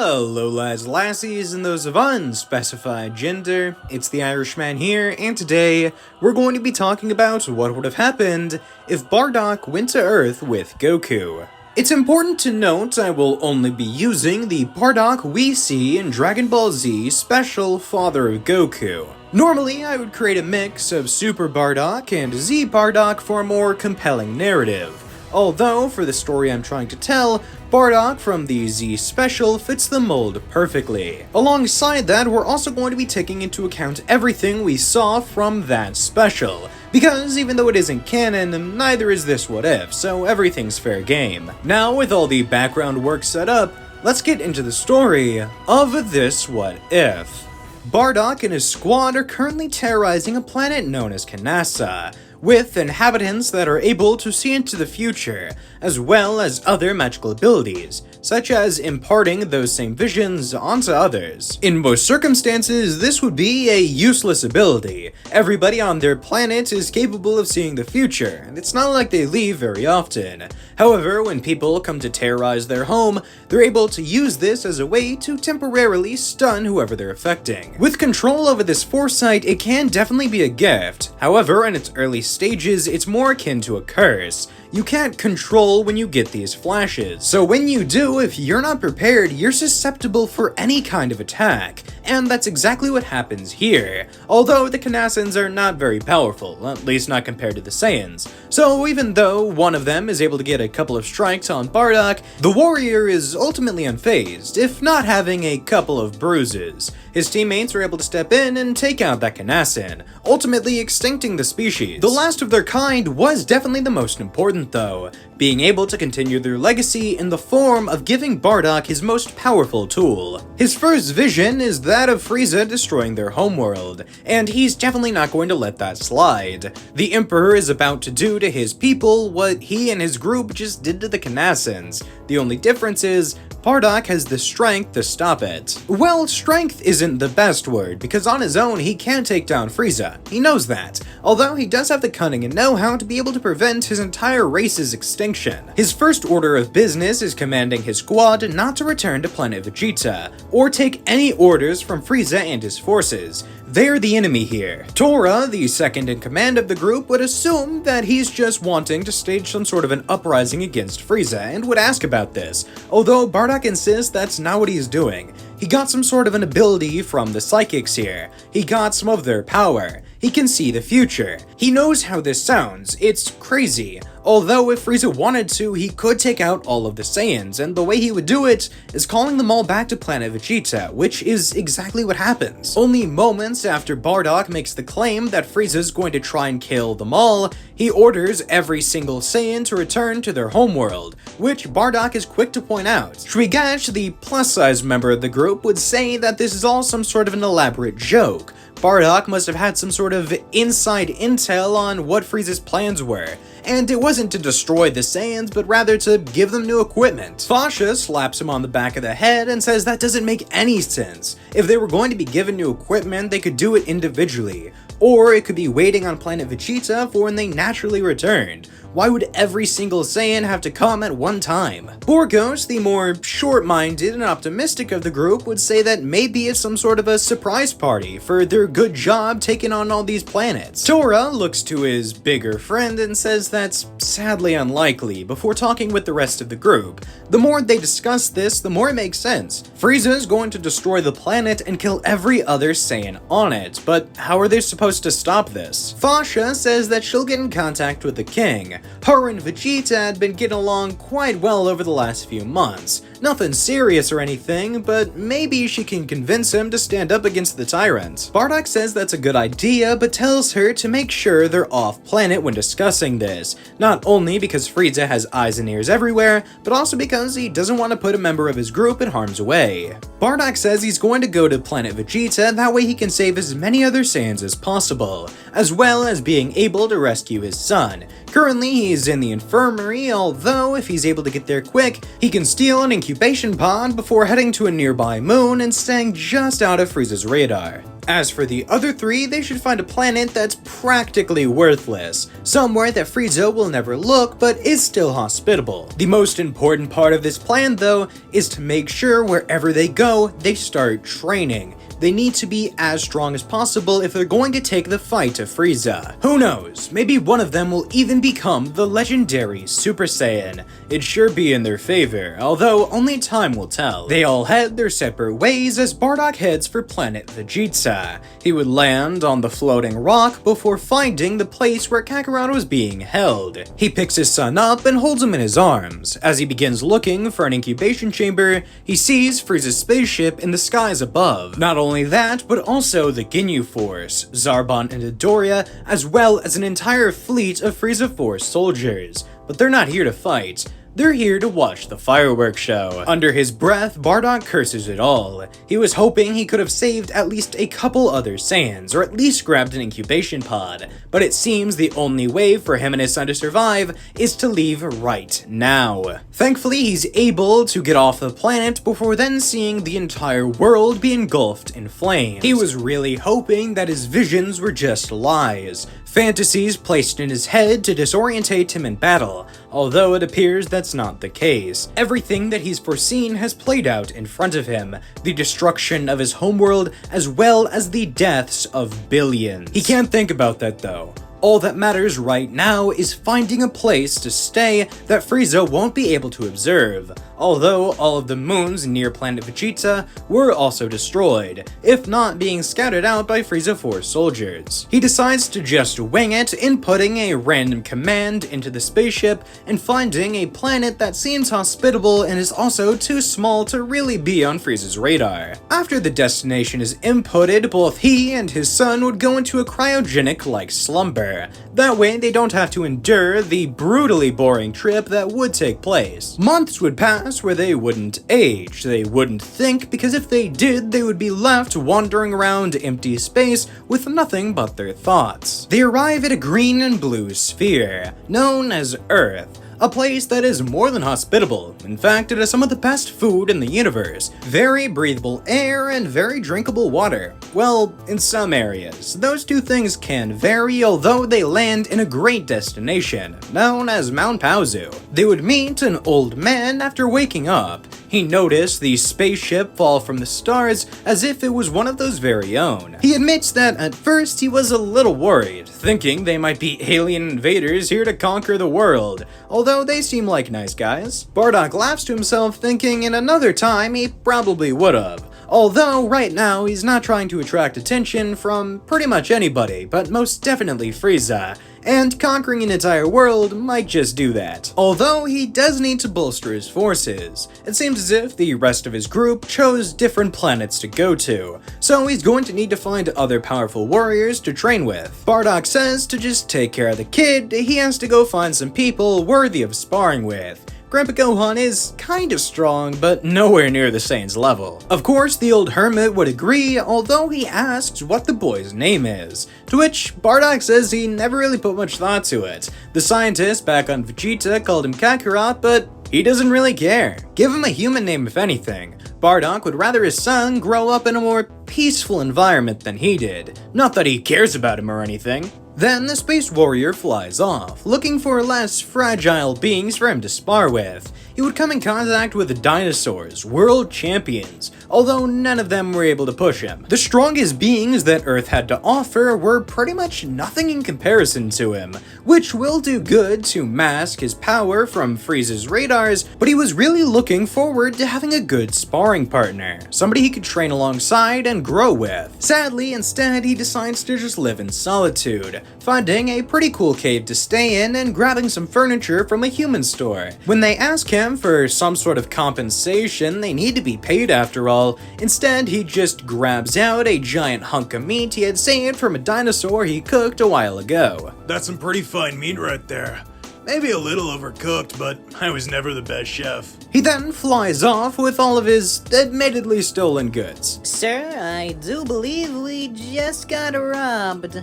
Hello lads, lassies, and those of unspecified gender, it's the Irishman here, and today we're going to be talking about what would have happened if Bardock went to Earth with Goku. It's important to note I will only be using the Bardock we see in Dragon Ball Z Special Father of Goku. Normally, I would create a mix of Super Bardock and Z Bardock for a more compelling narrative. Although, for the story I'm trying to tell, Bardock from the Z Special fits the mold perfectly. Alongside that, we're also going to be taking into account everything we saw from that special, because even though it isn't canon, neither is this What If, so everything's fair game. Now, with all the background work set up, let's get into the story of this What If. Bardock and his squad are currently terrorizing a planet known as Kanasa, with inhabitants that are able to see into the future, as well as other magical abilities, such as imparting those same visions onto others. In most circumstances, this would be a useless ability. Everybody on their planet is capable of seeing the future, and it's not like they leave very often. However, when people come to terrorize their home, they're able to use this as a way to temporarily stun whoever they're affecting. With control over this foresight, it can definitely be a gift. However, in its early stages, it's more akin to a curse. You can't control when you get these flashes. So when you do, if you're not prepared, you're susceptible for any kind of attack. And that's exactly what happens here. Although the Kanasans are not very powerful, at least not compared to the Saiyans. So even though one of them is able to get a couple of strikes on Bardock, the warrior is ultimately unfazed, if not having a couple of bruises. His teammates are able to step in and take out that Kanasan, ultimately extincting the species. The last of their kind was definitely the most important though, being able to continue their legacy in the form of giving Bardock his most powerful tool. His first vision is that of Frieza destroying their homeworld, and he's definitely not going to let that slide. The Emperor is about to do to his people what he and his group just did to the Kanasans. The only difference is, Bardock has the strength to stop it. Well, strength isn't the best word, because on his own he can take down Frieza. He knows that, although he does have the cunning and know-how to be able to prevent his entire race's extinction. His first order of business is commanding his squad not to return to planet Vegeta, or take any orders from Frieza and his forces. They're the enemy here. Tora, the second in command of the group, would assume that he's just wanting to stage some sort of an uprising against Frieza and would ask about this, although Bardock insists that's not what he's doing. He got some sort of an ability from the psychics here. He got some of their power. He can see the future. He knows how this sounds. It's crazy. Although if Frieza wanted to, he could take out all of the Saiyans, and the way he would do it is calling them all back to planet Vegeta, which is exactly what happens. Only moments after Bardock makes the claim that Frieza's going to try and kill them all, he orders every single Saiyan to return to their homeworld, which Bardock is quick to point out. Shrigash, the plus-size member of the group, would say that this is all some sort of an elaborate joke. Bardock must have had some sort of inside intel on what Frieza's plans were, and it wasn't to destroy the Saiyans, but rather to give them new equipment. Fasha slaps him on the back of the head and says that doesn't make any sense. If they were going to be given new equipment, they could do it individually, or it could be waiting on planet Vegeta for when they naturally returned. Why would every single Saiyan have to come at one time? Borgos, the more short-minded and optimistic of the group, would say that maybe it's some sort of a surprise party for their good job taking on all these planets. Tora looks to his bigger friend and says that's sadly unlikely before talking with the rest of the group. The more they discuss this, the more it makes sense. Frieza is going to destroy the planet and kill every other Saiyan on it, but how are they supposed to stop this? Fasha says that she'll get in contact with the king. Her and Vegeta had been getting along quite well over the last few months. Nothing serious or anything, but maybe she can convince him to stand up against the tyrant. Bardock says that's a good idea, but tells her to make sure they're off planet when discussing this. Not only because Frieza has eyes and ears everywhere, but also because he doesn't want to put a member of his group in harm's way. Bardock says he's going to go to planet Vegeta, that way he can save as many other Saiyans as possible, as well as being able to rescue his son. Currently, he's in the infirmary, although if he's able to get there quick, he can steal an incubation pod before heading to a nearby moon and staying just out of Frieza's radar. As for the other three, they should find a planet that's practically worthless, somewhere that Frieza will never look but is still hospitable. The most important part of this plan, though, is to make sure wherever they go, they start training. They need to be as strong as possible if they're going to take the fight to Frieza. Who knows, maybe one of them will even become the legendary Super Saiyan. It'd sure be in their favor, although only time will tell. They all head their separate ways as Bardock heads for planet Vegeta. He would land on the floating rock before finding the place where Kakarot was being held. He picks his son up and holds him in his arms. As he begins looking for an incubation chamber, he sees Frieza's spaceship in the skies above. Not only that, but also the Ginyu Force, Zarbon and Dodoria, as well as an entire fleet of Frieza Force soldiers. But they're not here to fight. They're here to watch the fireworks show. Under his breath, Bardock curses it all. He was hoping he could have saved at least a couple other Saiyans, or at least grabbed an incubation pod, but it seems the only way for him and his son to survive is to leave right now. Thankfully, he's able to get off the planet before then seeing the entire world be engulfed in flames. He was really hoping that his visions were just lies, fantasies placed in his head to disorientate him in battle, although it appears that's not the case. Everything that he's foreseen has played out in front of him, the destruction of his homeworld as well as the deaths of billions. He can't think about that though. All that matters right now is finding a place to stay that Frieza won't be able to observe, although all of the moons near planet Vegeta were also destroyed, if not being scattered out by Frieza Force soldiers. He decides to just wing it, inputting a random command into the spaceship and finding a planet that seems hospitable and is also too small to really be on Frieza's radar. After the destination is inputted, both he and his son would go into a cryogenic-like slumber. That way, they don't have to endure the brutally boring trip that would take place. Months would pass where they wouldn't age, they wouldn't think, because if they did, they would be left wandering around empty space with nothing but their thoughts. They arrive at a green and blue sphere, known as Earth. A place that is more than hospitable. In fact, it has some of the best food in the universe, very breathable air, and very drinkable water. Well, in some areas. Those two things can vary, although they land in a great destination, known as Mount Paozu. They would meet an old man after waking up. He noticed the spaceship fall from the stars as if it was one of those very own. He admits that at first he was a little worried, thinking they might be alien invaders here to conquer the world, although they seem like nice guys. Bardock laughs to himself, thinking in another time he probably would've. Although, right now, he's not trying to attract attention from pretty much anybody, but most definitely Frieza, and conquering an entire world might just do that. Although, he does need to bolster his forces. It seems as if the rest of his group chose different planets to go to, so he's going to need to find other powerful warriors to train with. Bardock says to just take care of the kid, he has to go find some people worthy of sparring with. Grandpa Gohan is kind of strong, but nowhere near the Saiyan's level. Of course, the old hermit would agree, although he asks what the boy's name is, to which Bardock says he never really put much thought to it. The scientist back on Vegeta called him Kakarot, but he doesn't really care. Give him a human name if anything. Bardock would rather his son grow up in a more peaceful environment than he did. Not that he cares about him or anything. Then the space warrior flies off, looking for less fragile beings for him to spar with. He would come in contact with the dinosaurs, world champions, although none of them were able to push him. The strongest beings that Earth had to offer were pretty much nothing in comparison to him, which will do good to mask his power from Frieza's radars, but he was really looking forward to having a good sparring partner, somebody he could train alongside and grow with. Sadly, instead, he decides to just live in solitude, finding a pretty cool cave to stay in and grabbing some furniture from a human store. When they ask him for some sort of compensation, they need to be paid after all. Instead, he just grabs out a giant hunk of meat he had saved from a dinosaur he cooked a while ago. That's some pretty fine meat right there. Maybe a little overcooked, but I was never the best chef. He then flies off with all of his admittedly stolen goods. Sir, I do believe we just got robbed.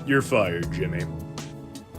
You're fired, Jimmy.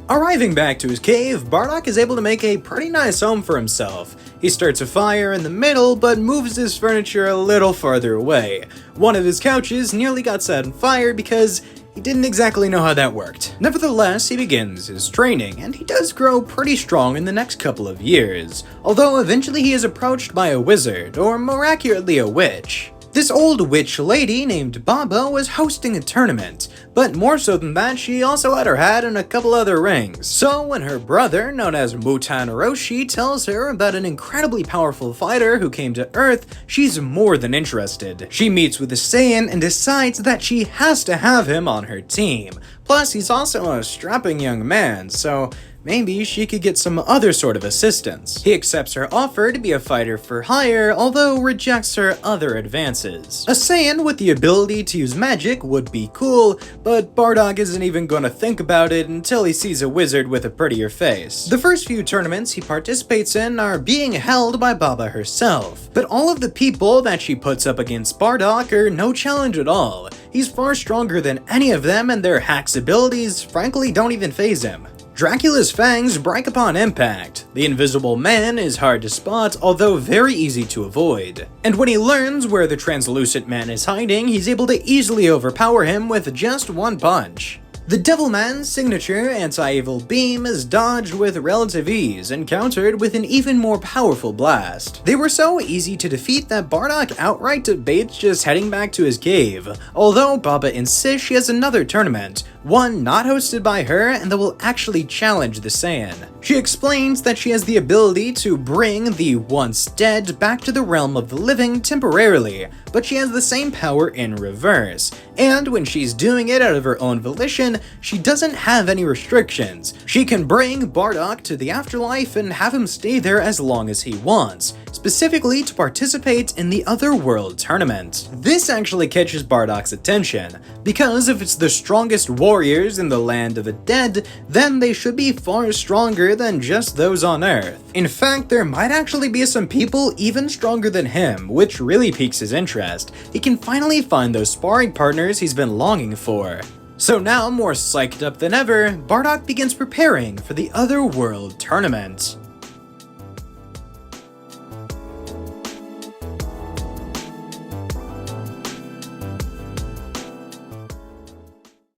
Arriving back to his cave, Bardock is able to make a pretty nice home for himself. He starts a fire in the middle, but moves his furniture a little farther away. One of his couches nearly got set on fire because he didn't exactly know how that worked. Nevertheless, he begins his training, and he does grow pretty strong in the next couple of years, although eventually he is approached by a wizard, or more accurately a witch. This old witch lady named Baba was hosting a tournament, but more so than that, she also had her hat in a couple other rings. So when her brother, known as Mutan Orochi, tells her about an incredibly powerful fighter who came to Earth, she's more than interested. She meets with the Saiyan and decides that she has to have him on her team. Plus, he's also a strapping young man, so maybe she could get some other sort of assistance. He accepts her offer to be a fighter for hire, although rejects her other advances. A Saiyan with the ability to use magic would be cool, but Bardock isn't even gonna think about it until he sees a wizard with a prettier face. The first few tournaments he participates in are being held by Baba herself, but all of the people that she puts up against Bardock are no challenge at all. He's far stronger than any of them, and their hacks abilities frankly don't even faze him. Dracula's fangs break upon impact. The Invisible Man is hard to spot, although very easy to avoid. And when he learns where the Translucent Man is hiding, he's able to easily overpower him with just one punch. The Devilman's signature anti-evil beam is dodged with relative ease and countered with an even more powerful blast. They were so easy to defeat that Bardock outright debates just heading back to his cave, although Baba insists she has another tournament, one not hosted by her and that will actually challenge the Saiyan. She explains that she has the ability to bring the once dead back to the realm of the living temporarily, but she has the same power in reverse, and when she's doing it out of her own volition, she doesn't have any restrictions. She can bring Bardock to the afterlife and have him stay there as long as he wants, specifically to participate in the Otherworld tournament. This actually catches Bardock's attention, because if it's the strongest warriors in the land of the dead, then they should be far stronger than just those on Earth. In fact, there might actually be some people even stronger than him, which really piques his interest. He can finally find those sparring partners he's been longing for. So now, more psyched up than ever, Bardock begins preparing for the Otherworld tournament.